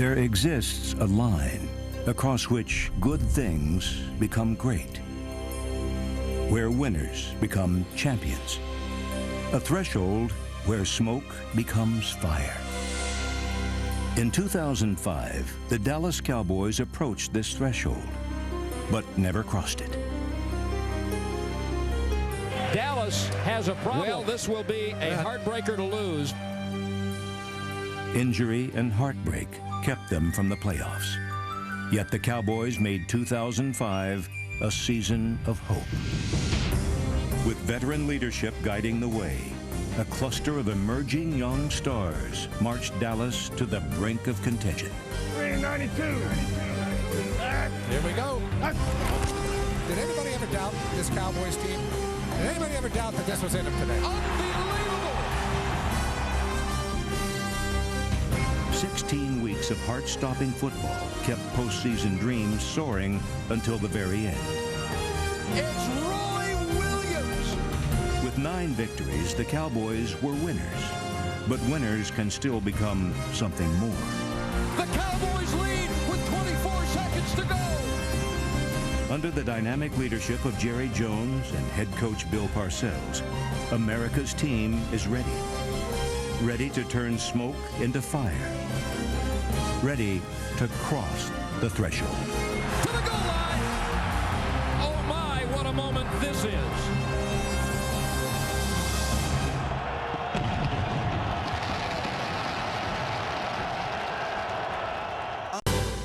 There exists a line across which good things become great, where winners become champions, a threshold where smoke becomes fire. In 2005, the Dallas Cowboys approached this threshold, but never crossed it. Dallas has a problem. Well, this will be a heartbreaker to lose. Injury and heartbreak kept them from the playoffs. Yet the Cowboys made 2005 a season of hope. With veteran leadership guiding the way, a cluster of emerging young stars marched Dallas to the brink of contention. 392. Here we go. Did anybody ever doubt this Cowboys team? Did anybody ever doubt that this was in them today? Unbelievable! 16 weeks of heart-stopping football kept postseason dreams soaring until the very end. It's Roy Williams! With 9 victories, the Cowboys were winners. But winners can still become something more. The Cowboys lead with 24 seconds to go! Under the dynamic leadership of Jerry Jones and head coach Bill Parcells, America's team is ready. Ready to turn smoke into fire. Ready to cross the threshold. To the goal line! Oh my, what a moment this is!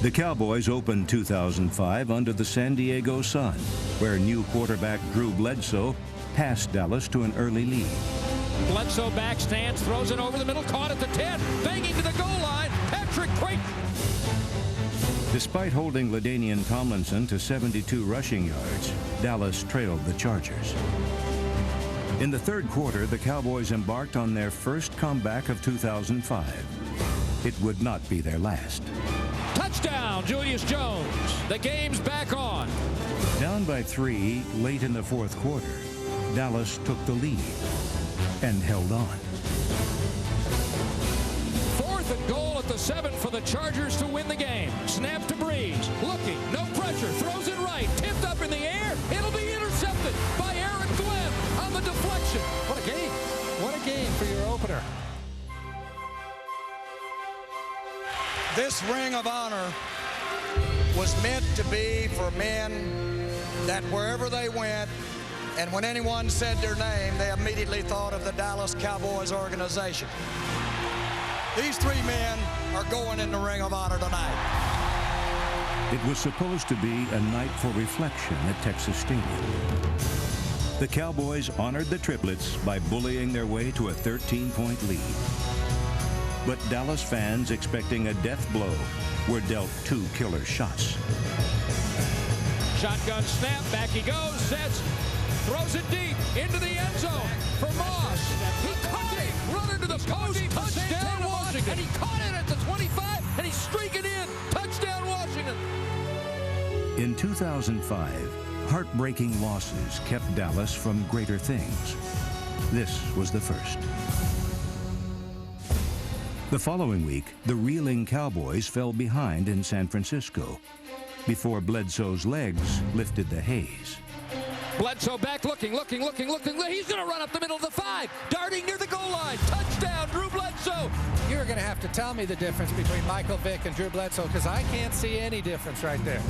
The Cowboys opened 2005 under the San Diego sun, where new quarterback Drew Bledsoe passed Dallas to an early lead. Bledsoe back stands, throws it over the middle, caught at the 10, banging to the goal line, Patrick Creighton. Despite holding LaDainian Tomlinson to 72 rushing yards, Dallas trailed the Chargers. In the third quarter, the Cowboys embarked on their first comeback of 2005. It would not be their last. Touchdown, Julius Jones. The game's back on. Down by 3 late in the fourth quarter, Dallas took the lead and held on. 4th and goal at the 7 for the Chargers to win the game. Snap to Breeze. Looking, no pressure, throws it right. Tipped up in the air. It'll be intercepted by Aaron Glenn on the deflection. What a game. What a game for your opener. This Ring of Honor was meant to be for men that wherever they went, and when anyone said their name, they immediately thought of the Dallas Cowboys organization. These 3 men are going in the Ring of Honor tonight. It was supposed to be a night for reflection at Texas Stadium. The Cowboys honored the triplets by bullying their way to a 13-point lead. But Dallas fans expecting a death blow were dealt 2 killer shots. Shotgun snap, back he goes, sets, throws it deep into the end zone for Moss. He caught it, running to the post, touchdown Washington. And he caught it at the 25, and he's streaking in, touchdown Washington. In 2005, heartbreaking losses kept Dallas from greater things. This was the first. The following week, the reeling Cowboys fell behind in San Francisco before Bledsoe's legs lifted the haze. Bledsoe back looking. He's going to run up the middle of the 5, darting near the goal line. Touchdown, Drew Bledsoe. You're going to have to tell me the difference between Michael Vick and Drew Bledsoe, because I can't see any difference right there.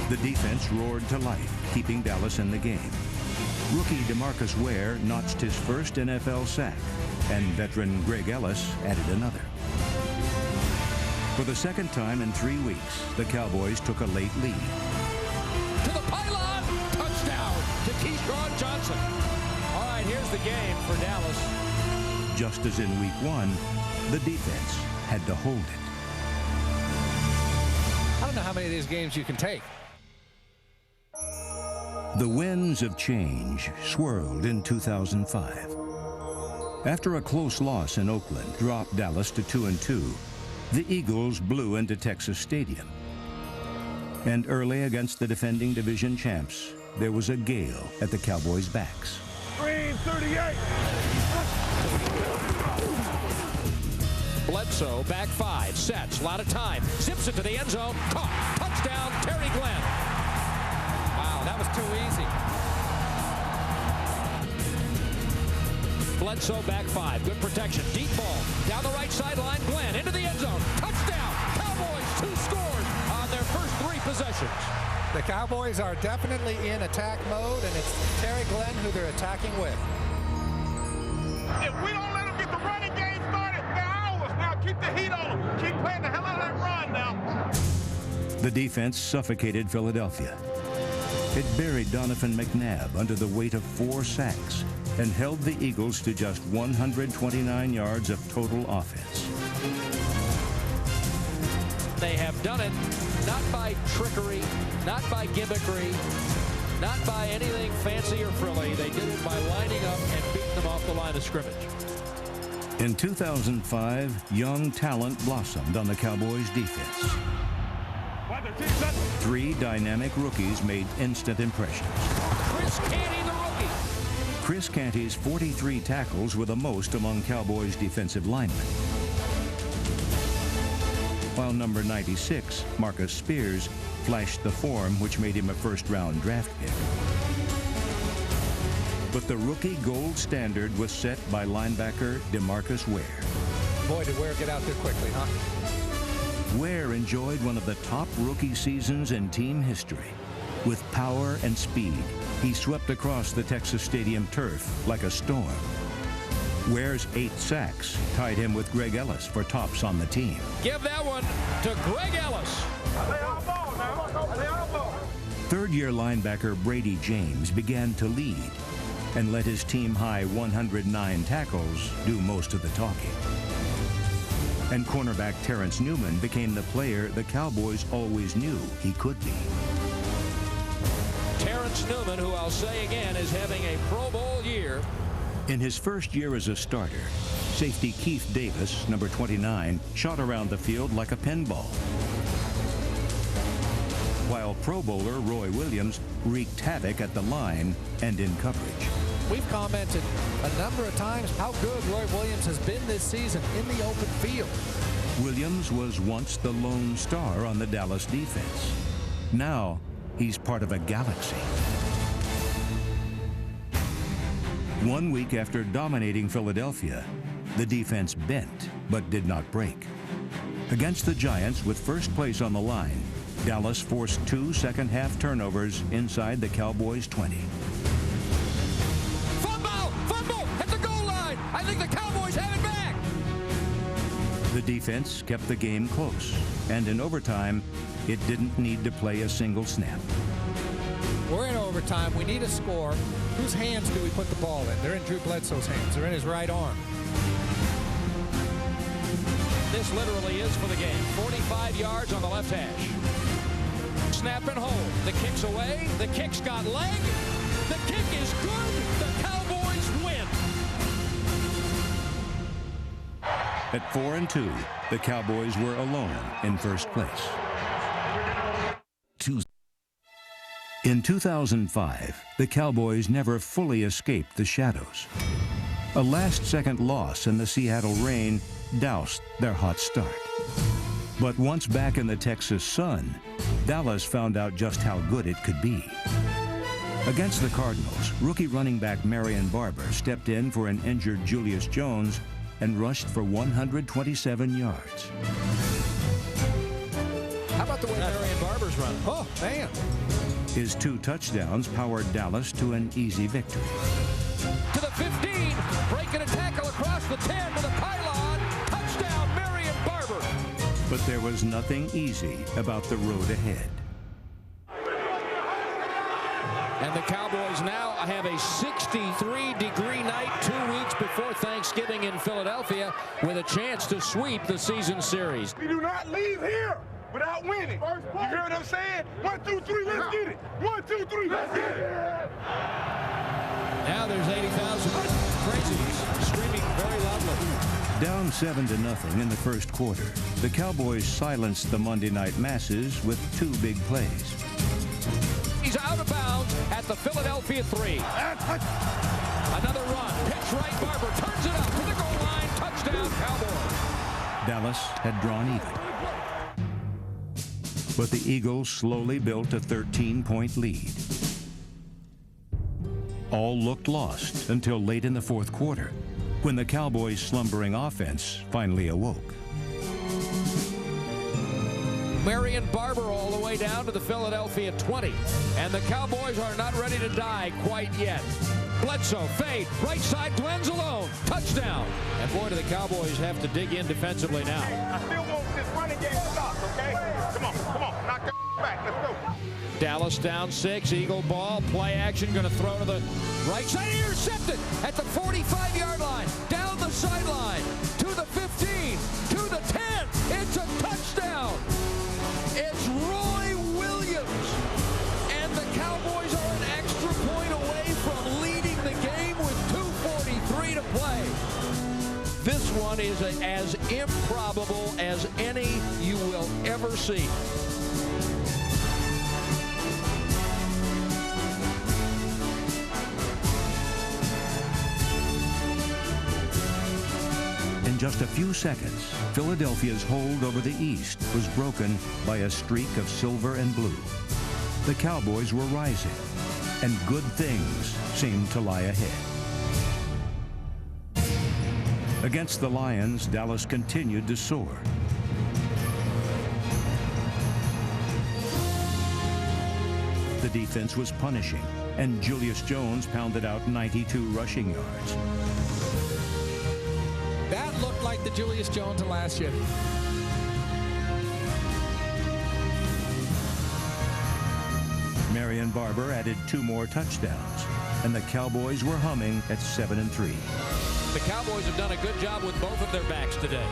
The defense roared to life, keeping Dallas in the game. Rookie DeMarcus Ware notched his first NFL sack, and veteran Greg Ellis added another. For the second time in 3 weeks, the Cowboys took a late lead. To the pylon, touchdown to Keyshawn Johnson. All right, here's the game for Dallas. Just as in week 1, the defense had to hold it. I don't know how many of these games you can take. The winds of change swirled in 2005. After a close loss in Oakland dropped Dallas to 2-2, the Eagles blew into Texas Stadium. And early against the defending division champs, there was a gale at the Cowboys' backs. Green 38. Bledsoe, back 5, sets, a lot of time, zips it to the end zone, caught, touchdown, Terry Glenn. Wow, that was too easy. Bledsoe, back 5, good protection, deep ball, down the right sideline, Glenn, into the end zone, touchdown, Cowboys, 2 scores on their first 3 possessions. The Cowboys are definitely in attack mode, and it's Terry Glenn who they're attacking with. If we don't let them get the running game started, they're ours. Now keep the heat on them. Keep playing the hell out of that run now. The defense suffocated Philadelphia. It buried Donovan McNabb under the weight of 4 sacks and held the Eagles to just 129 yards of total offense. They have done it not by trickery, not by gimmickry, not by anything fancy or frilly. They did it by lining up and beating them off the line of scrimmage. In 2005, young talent blossomed on the Cowboys defense. 3 dynamic rookies made instant impressions. Chris Canty, the rookie. Chris Canty's 43 tackles were the most among Cowboys defensive linemen, while number 96, Marcus Spears, flashed the form which made him a first-round draft pick. But the rookie gold standard was set by linebacker DeMarcus Ware. Boy, did Ware get out there quickly, huh? Ware enjoyed one of the top rookie seasons in team history. With power and speed, he swept across the Texas Stadium turf like a storm. Ware's 8 sacks tied him with Greg Ellis for tops on the team. Give that one to Greg Ellis. Third-year linebacker Brady James began to lead and let his team-high 109 tackles do most of the talking. And cornerback Terrence Newman became the player the Cowboys always knew he could be. Terrence Newman, who I'll say again is having a Pro Bowl year. In his first year as a starter, safety Keith Davis, number 29, shot around the field like a pinball, while Pro Bowler Roy Williams wreaked havoc at the line and in coverage. We've commented a number of times how good Roy Williams has been this season in the open field. Williams was once the lone star on the Dallas defense. Now, he's part of a galaxy. 1 week after dominating Philadelphia, the defense bent but did not break. Against the Giants with first place on the line, Dallas forced 2 second-half turnovers inside the Cowboys' 20. Fumble at the goal line. I think the Cowboys have it back. The defense kept the game close, and in overtime, it didn't need to play a single snap. We're in overtime. We need a score. Whose hands do we put the ball in? They're in Drew Bledsoe's hands. They're in his right arm. This literally is for the game. 45 yards on the left hash. Snap and hold. The kick's away. The kick's got leg. The kick is good. The Cowboys win. At 4-2, the Cowboys were alone in first place. In 2005, the Cowboys never fully escaped the shadows. A last-second loss in the Seattle rain doused their hot start. But once back in the Texas sun, Dallas found out just how good it could be. Against the Cardinals, rookie running back Marion Barber stepped in for an injured Julius Jones and rushed for 127 yards. How about the way Marion Barber's running? Oh, man. His 2 touchdowns powered Dallas to an easy victory. To the 15, breaking a tackle across the 10 to the pylon. Touchdown, Marion Barber. But there was nothing easy about the road ahead. And the Cowboys now have a 63-degree night 2 weeks before Thanksgiving in Philadelphia with a chance to sweep the season series. We do not leave here without winning. You hear what I'm saying? 1, 2, 3, let's get it. 1, 2, 3, let's get it. Now there's 80,000 crazies screaming very loudly. Down 7-0 in the first quarter, the Cowboys silenced the Monday night masses with 2 big plays. He's out of bounds at the Philadelphia 3. Another run. Pitch right. Barber turns it up to the goal line. Touchdown, Cowboys. Dallas had drawn even. But the Eagles slowly built a 13-point lead. All looked lost until late in the fourth quarter, when the Cowboys' slumbering offense finally awoke. Marion Barber all the way down to the Philadelphia 20. And the Cowboys are not ready to die quite yet. Bledsoe, fade, right side, Glenn's alone. Touchdown. And boy, do the Cowboys have to dig in defensively now. I still want this running game stopped, okay? Come on, knock that back. Let's go. Dallas down 6, Eagle ball, play action, going to throw to the right side, intercepted at the 45-yard line, down the sideline, to the 15, to the 10, it's a touchdown. It's Roy Williams, and the Cowboys are an extra point away from leading the game with 2:43 to play. This one is as improbable as any you will ever see. In just a few seconds, Philadelphia's hold over the East was broken by a streak of silver and blue. The Cowboys were rising, and good things seemed to lie ahead. Against the Lions, Dallas continued to soar. The defense was punishing, and Julius Jones pounded out 92 rushing yards. That looked like the Julius Jones of last year. Marion Barber added 2 more touchdowns, and the Cowboys were humming at 7-3. The Cowboys have done a good job with both of their backs today.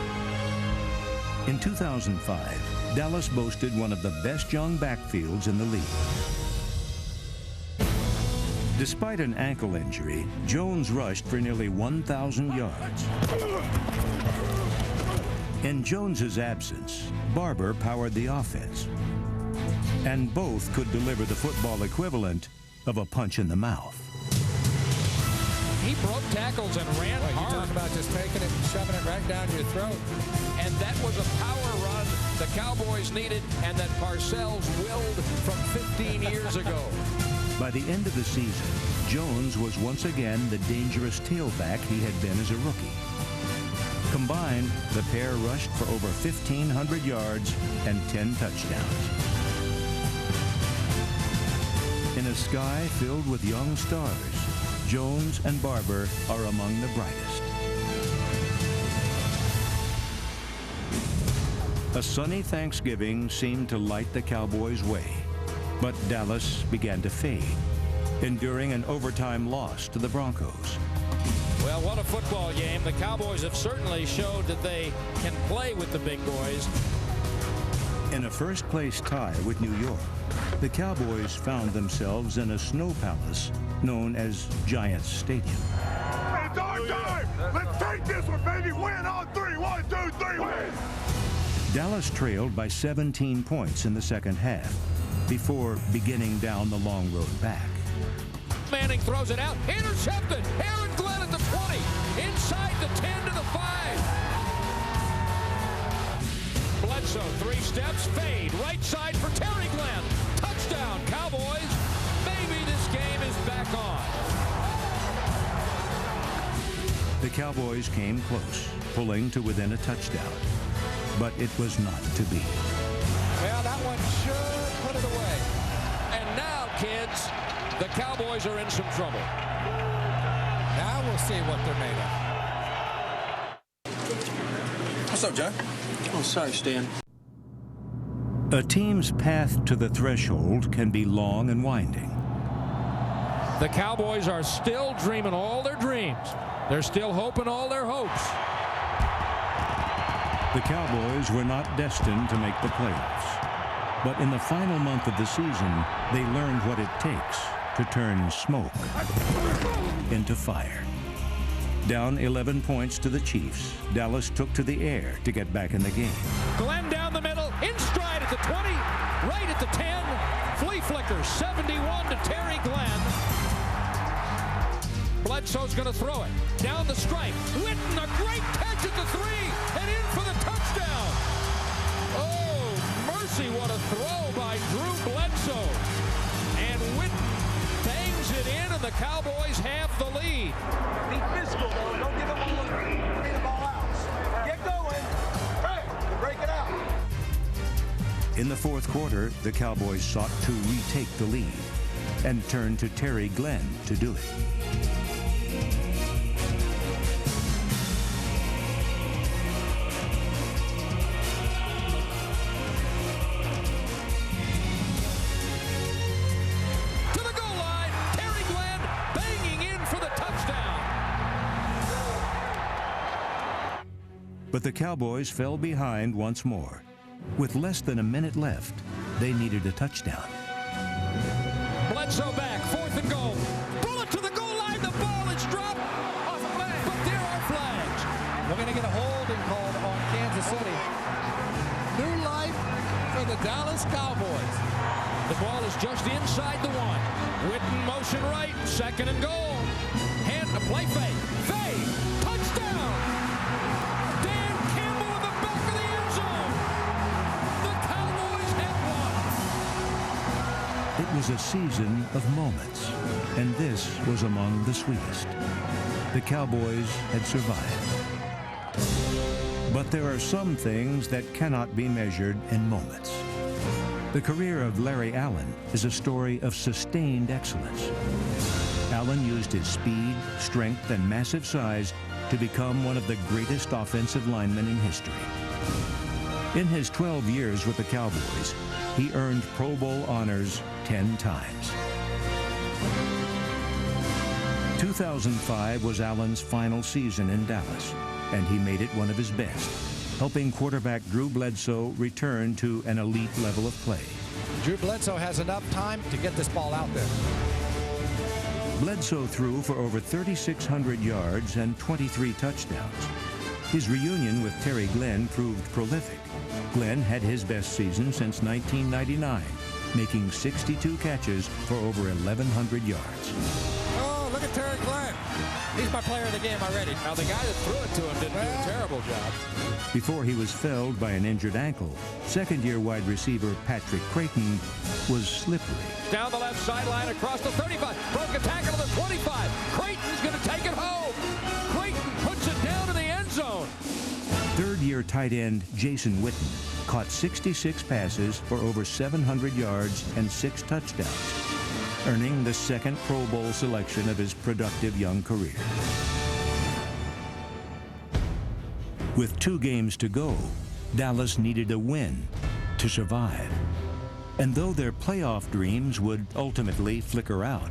In 2005, Dallas boasted one of the best young backfields in the league. Despite an ankle injury, Jones rushed for nearly 1,000 yards. In Jones's absence, Barber powered the offense. And both could deliver the football equivalent of a punch in the mouth. He broke tackles and ran hard. You talk about just taking it and shoving it right down your throat. And that was a power run the Cowboys needed and that Parcells willed from 15 years ago. By the end of the season, Jones was once again the dangerous tailback he had been as a rookie. Combined, the pair rushed for over 1,500 yards and 10 touchdowns. In a sky filled with young stars, Jones and Barber are among the brightest. A sunny Thanksgiving seemed to light the Cowboys' way, but Dallas began to fade, enduring an overtime loss to the Broncos. Well, what a football game. The Cowboys have certainly showed that they can play with the big boys. In a first-place tie with New York, the Cowboys found themselves in a snow palace known as Giants Stadium. It's our time. Let's take this one, baby. Win on 3. 1, 2, 3, win. Dallas trailed by 17 points in the second half before beginning down the long road back. Manning throws it out. Intercepted. Aaron Glenn at the 20. Inside the 10 to the 5. Bledsoe, 3 steps, fade. Right side for Terry Glenn. Touchdown, Cowboys. Maybe this game is back on. The Cowboys came close, pulling to within a touchdown. But it was not to be. Well, that one sure put it away. And now, kids, the Cowboys are in some trouble. Now we'll see what they're made of. What's up, John? Oh, sorry, Stan. A team's path to the threshold can be long and winding. The Cowboys are still dreaming all their dreams. They're still hoping all their hopes. The Cowboys were not destined to make the playoffs. But in the final month of the season, they learned what it takes to turn smoke into fire. Down 11 points to the Chiefs, Dallas took to the air to get back in the game. Glenn down the middle, in stride at the 20, right at the 10. Flea flicker, 71 to Terry Glenn. Bledsoe's going to throw it. Down the stripe. Witten, a great catch at the 3, and in for the touchdown. Oh, mercy, what a throw by Drew Bledsoe. And Witten bangs it in, and the Cowboys have the lead. Be physical, though. Don't give the ball out. Get going. Hey, break it out. In the fourth quarter, the Cowboys sought to retake the lead and turned to Terry Glenn to do it. To the goal line, Terry Glenn banging in for the touchdown. But the Cowboys fell behind once more. With less than a minute left, they needed a touchdown. Bledsoe back, 4th and goal. Bullet to the goal line, the ball is dropped. Off a flag, but there are flags. We're going to get a holding called on Kansas City. New life for the Dallas Cowboys. The ball is just inside the 1. Witten motion right, 2nd and goal. Hand a play fake. Fade, touchdown. Dan Campbell in the back of the end zone. The Cowboys have won. It was a season of moments, and this was among the sweetest. The Cowboys had survived. But there are some things that cannot be measured in moments. The career of Larry Allen is a story of sustained excellence. Allen used his speed, strength, and massive size to become one of the greatest offensive linemen in history. In his 12 years with the Cowboys, he earned Pro Bowl honors 10 times. 2005 was Allen's final season in Dallas, and he made it one of his best, helping quarterback Drew Bledsoe return to an elite level of play. Drew Bledsoe has enough time to get this ball out there. Bledsoe threw for over 3,600 yards and 23 touchdowns. His reunion with Terry Glenn proved prolific. Glenn had his best season since 1999, making 62 catches for over 1,100 yards. Oh, look at Terry Glenn. He's my player of the game already. Now, the guy that threw it to him didn't do a terrible job. Before he was felled by an injured ankle, second-year wide receiver Patrick Creighton was slippery. Down the left sideline across the 35. Broke a tackle to the 25. Creighton's going to take it home. Creighton puts it down to the end zone. Third-year tight end Jason Witten caught 66 passes for over 700 yards and 6 touchdowns, earning the second Pro Bowl selection of his productive young career. With 2 games to go, Dallas needed a win to survive. And though their playoff dreams would ultimately flicker out,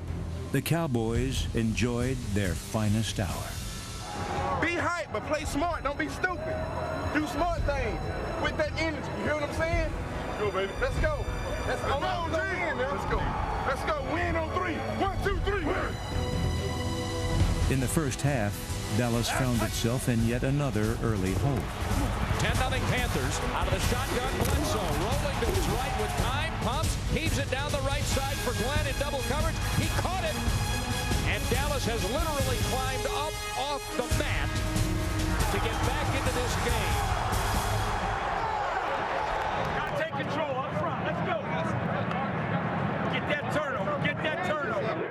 the Cowboys enjoyed their finest hour. Be hype, but play smart. Don't be stupid. Do smart things with that energy. You hear what I'm saying? Go, baby. Let's go. Let's go. Let's go. Let's go. Win on 3. 1, 2, 3. Win. In the first half, Dallas found itself in yet another early hole. 10-0 Panthers. Out of the shotgun, Bledsoe rolling to his right with time. Pumps, heaves it down the right side for Glenn in double coverage. He caught it. And Dallas has literally climbed up off the mat to get back into this game. Gotta take control up front. Let's go. Get that turnover. Get that turnover.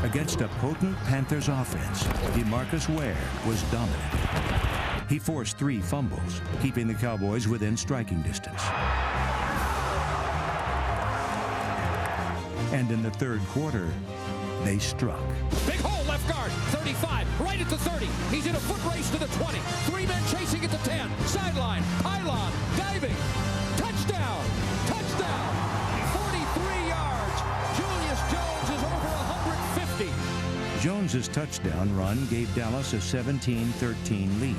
Against a potent Panthers offense, DeMarcus Ware was dominant. He forced 3 fumbles, keeping the Cowboys within striking distance. And in the third quarter, they struck. Big hole, left guard, 35, right at the 30. He's in a foot race to the 20. 3 men chasing at the 10. Sideline, pylon, diving. Touchdown, touchdown. 43 yards. Julius Jones is over 150. Jones's touchdown run gave Dallas a 17-13 lead.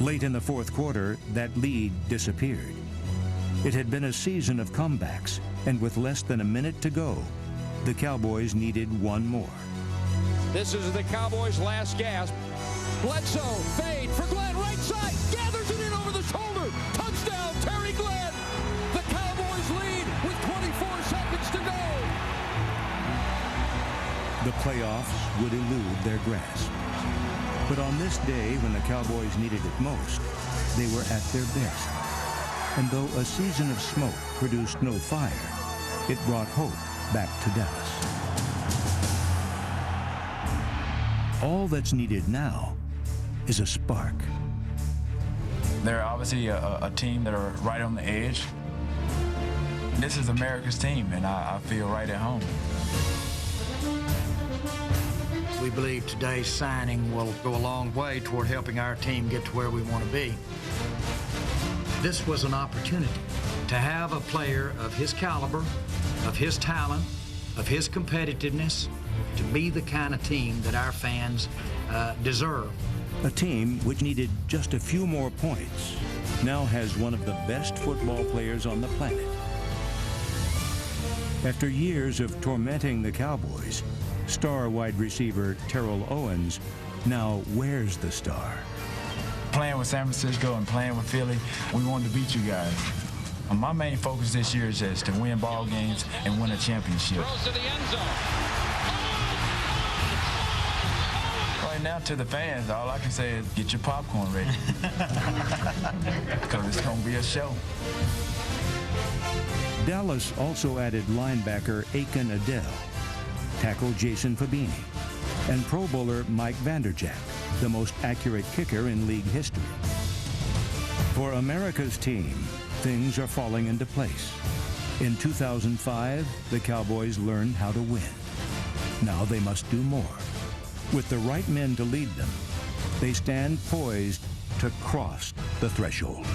Late in the fourth quarter, that lead disappeared. It had been a season of comebacks, and with less than a minute to go, the Cowboys needed one more. This is the Cowboys' last gasp. Bledsoe, fade, for Glenn, right side, gathers it in over the shoulder. Touchdown, Terry Glenn. The Cowboys lead with 24 seconds to go. The playoffs would elude their grasp. But on this day, when the Cowboys needed it most, they were at their best. And though a season of smoke produced no fire, it brought hope back to Dallas. All that's needed now is a spark. They're obviously a team that are right on the edge. This is America's team, and I feel right at home. We believe today's signing will go a long way toward helping our team get to where we want to be. This was an opportunity to have a player of his caliber, of his talent, of his competitiveness, to be the kind of team that our fans deserve. A team which needed just a few more points now has one of the best football players on the planet. After years of tormenting the Cowboys, star wide receiver Terrell Owens now wears the star. Playing with San Francisco and playing with Philly, we wanted to beat you guys. My main focus this year is just to win ball games and win a championship. Throws to the end zone. Right now, to the fans, all I can say is get your popcorn ready. Because it's going to be a show. Dallas also added linebacker Aiken Adele, tackle Jason Fabini, and Pro Bowler Mike Vanderjagt, the most accurate kicker in league history. For America's team, things are falling into place. In 2005, the Cowboys learned how to win. Now they must do more. With the right men to lead them, they stand poised to cross the threshold.